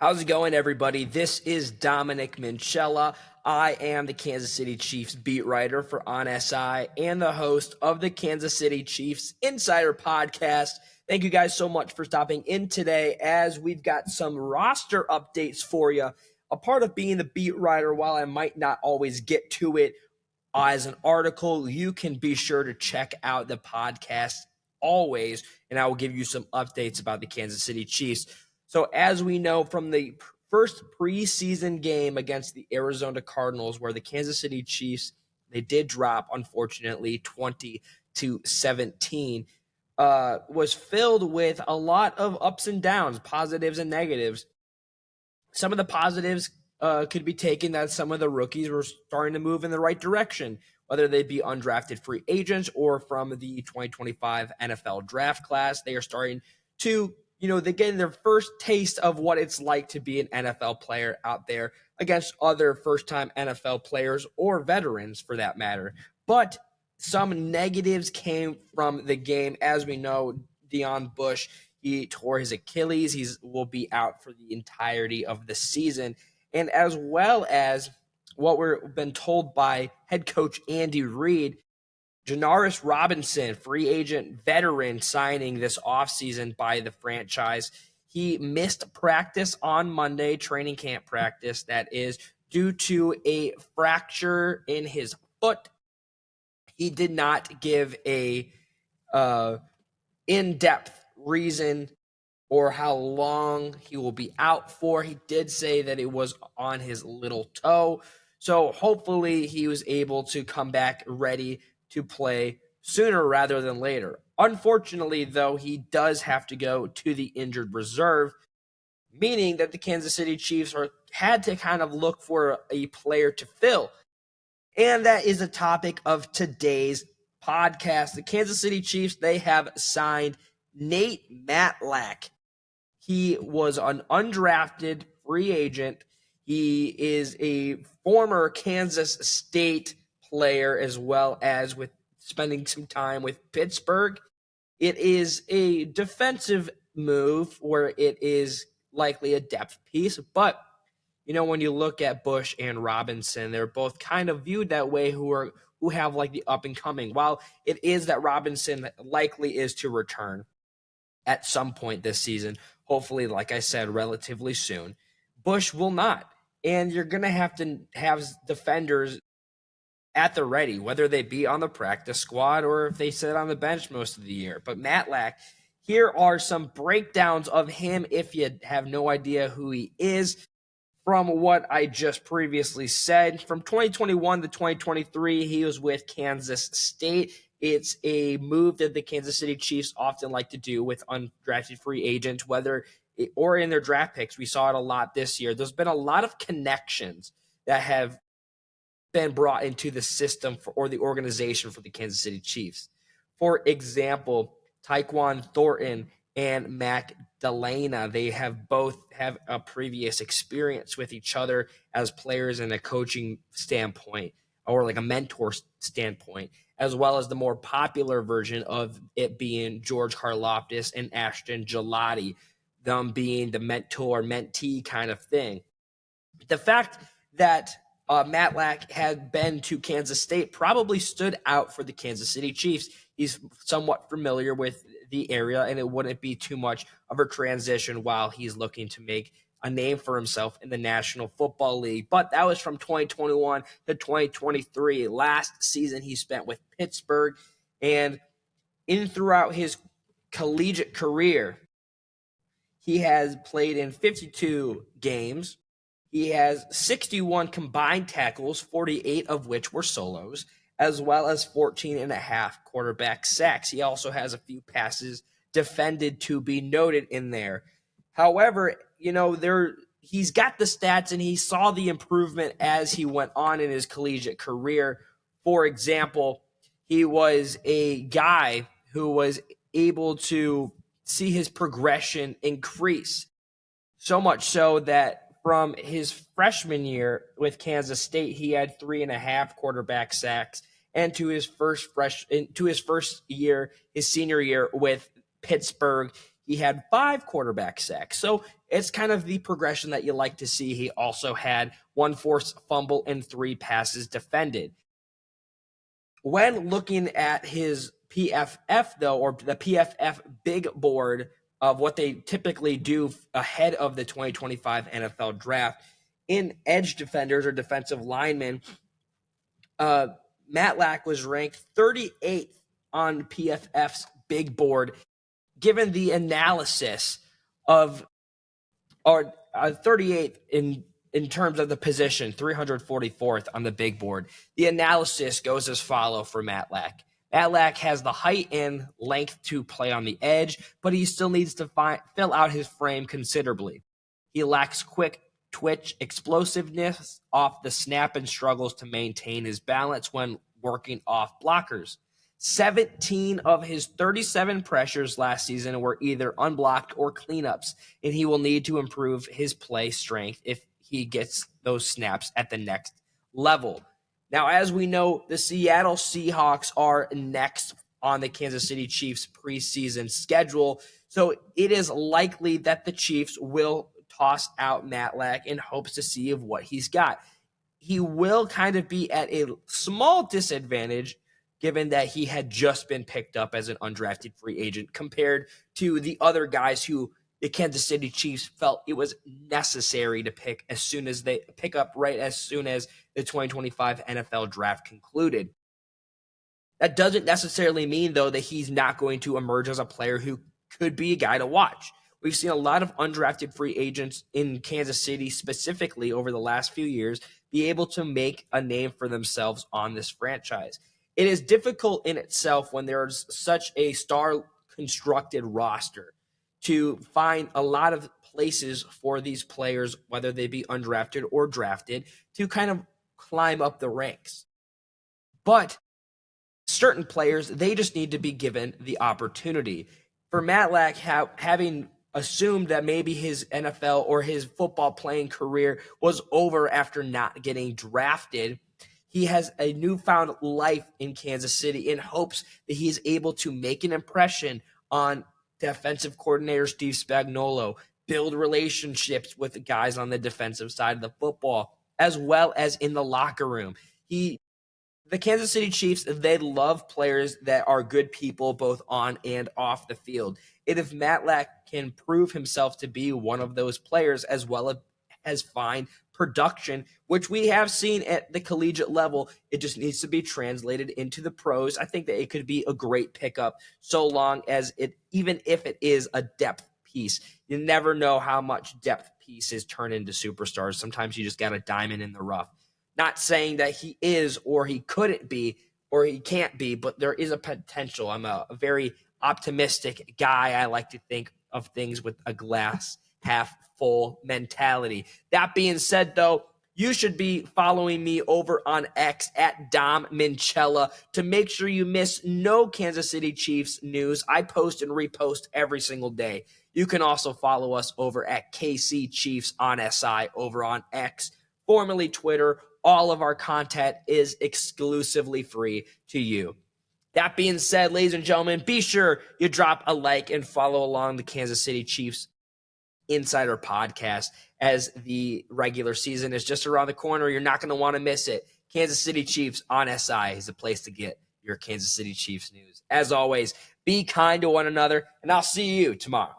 How's it going, everybody? This is Dominic Minchella. I am the Kansas City Chiefs beat writer for On SI and the host of the Kansas City Chiefs Insider Podcast. Thank you guys so much for stopping in today as we've got some roster updates for you. A part of being the beat writer, while I might not always get to it as an article, you can be sure to check out the podcast always, and I will give you some updates about the Kansas City Chiefs. So as we know from the first preseason game against the Arizona Cardinals, where the Kansas City Chiefs, they did drop, unfortunately, 20-17, was filled with a lot of ups and downs, positives and negatives. Some of the positives could be taken that some of the rookies were starting to move in the right direction, whether they be undrafted free agents or from the 2025 NFL draft class. They are starting to they're getting their first taste of what it's like to be an NFL player out there against other first-time NFL players or veterans for that matter. But some negatives came from the game. As we know, Deion Bush, he tore his Achilles. He will be out for the entirety of the season. And as well as what we've been told by head coach Andy Reid, Janaris Robinson, free agent veteran signing this offseason by the franchise. He missed practice on Monday, training camp practice, that is, due to a fracture in his foot. He did not give a in-depth reason or how long he will be out for. He did say that it was on his little toe. So hopefully he was able to come back ready to play sooner rather than later. Unfortunately, though, he does have to go to the injured reserve, meaning that the Kansas City Chiefs had to kind of look for a player to fill. And that is a topic of today's podcast. The Kansas City Chiefs, they have signed Nate Matlack. He was an undrafted free agent. He is a former Kansas State player, as well as with spending some time with Pittsburgh. It is a defensive move where it is likely a depth piece, but when you look at Bush and Robinson, they're both kind of viewed that way, who have like the up and coming. While it is that Robinson likely is to return at some point this season, hopefully, like I said, relatively soon, Bush will not. And you're going to have defenders at the ready, whether they be on the practice squad or if they sit on the bench most of the year. But Matlack, here are some breakdowns of him if you have no idea who he is. From what I just previously said, from 2021 to 2023, he was with Kansas State. It's a move that the Kansas City Chiefs often like to do with undrafted free agents, or in their draft picks. We saw it a lot this year. There's been a lot of connections that have been brought into the system or the organization for the Kansas City Chiefs. For example, Tyquan Thornton and Mac Delana, they both have a previous experience with each other as players in a coaching standpoint or like a mentor standpoint, as well as the more popular version of it being George Karlaftis and Ashton Gelati, them being the mentor-mentee kind of thing. The fact that Matlack had been to Kansas State probably stood out for the Kansas City Chiefs. He's somewhat familiar with the area, and it wouldn't be too much of a transition while he's looking to make a name for himself in the National Football League. But that was from 2021 to 2023. Last season he spent with Pittsburgh, and throughout his collegiate career, he has played in 52 games. He has 61 combined tackles, 48 of which were solos, as well as 14 and a half quarterback sacks. He also has a few passes defended to be noted in there. However, he's got the stats and he saw the improvement as he went on in his collegiate career. For example, he was a guy who was able to see his progression increase, so much so that from his freshman year with Kansas State, he had 3.5 quarterback sacks, and to his first year, his senior year with Pittsburgh, he had 5 quarterback sacks. So it's kind of the progression that you like to see. He also had 1 forced fumble and 3 passes defended. When looking at his PFF, though, or the PFF big board of what they typically do ahead of the 2025 NFL draft, in edge defenders or defensive linemen, Matlack was ranked 38th on PFF's big board, given the analysis of, or 38th in terms of the position, 344th on the big board. The analysis goes as follow for Matlack. Matlack has the height and length to play on the edge, but he still needs to fill out his frame considerably. He lacks quick twitch explosiveness off the snap and struggles to maintain his balance when working off blockers. 17 of his 37 pressures last season were either unblocked or cleanups, and he will need to improve his play strength if he gets those snaps at the next level. Now, as we know, the Seattle Seahawks are next on the Kansas City Chiefs preseason schedule, so it is likely that the Chiefs will toss out Matlack in hopes to see of what he's got. He will kind of be at a small disadvantage given that he had just been picked up as an undrafted free agent compared to the other guys who the Kansas City Chiefs felt it was necessary to pick as soon as the 2025 NFL draft concluded. That doesn't necessarily mean, though, that he's not going to emerge as a player who could be a guy to watch. We've seen a lot of undrafted free agents in Kansas City specifically over the last few years be able to make a name for themselves on this franchise. It is difficult in itself when there's such a star-constructed roster to find a lot of places for these players, whether they be undrafted or drafted, to kind of climb up the ranks. But certain players, they just need to be given the opportunity. For Matlack, having assumed that maybe his NFL or his football playing career was over after not getting drafted, he has a newfound life in Kansas City in hopes that he is able to make an impression on defensive coordinator Steve Spagnuolo, build relationships with the guys on the defensive side of the football, as well as in the locker room. The Kansas City Chiefs, they love players that are good people both on and off the field. And if Matlack can prove himself to be one of those players as well as fine production, which we have seen at the collegiate level, it just needs to be translated into the pros. I think that it could be a great pickup so long as it, even if it is a depth piece. You never know how much depth pieces turn into superstars. Sometimes you just got a diamond in the rough. Not saying that he is or he couldn't be or he can't be, but there is a potential. I'm a very optimistic guy. I like to think of things with a glass half full mentality. That being said, though, you should be following me over on X at Dom Minchella to make sure you miss no Kansas City Chiefs news. I post and repost every single day. You can also follow us over at KC Chiefs on SI over on X, formerly Twitter. All of our content is exclusively free to you. That being said, ladies and gentlemen, be sure you drop a like and follow along the Kansas City Chiefs Insider Podcast as the regular season is just around the corner. You're not going to want to miss it. Kansas City Chiefs on SI is the place to get your Kansas City Chiefs news. As always, be kind to one another, and I'll see you tomorrow.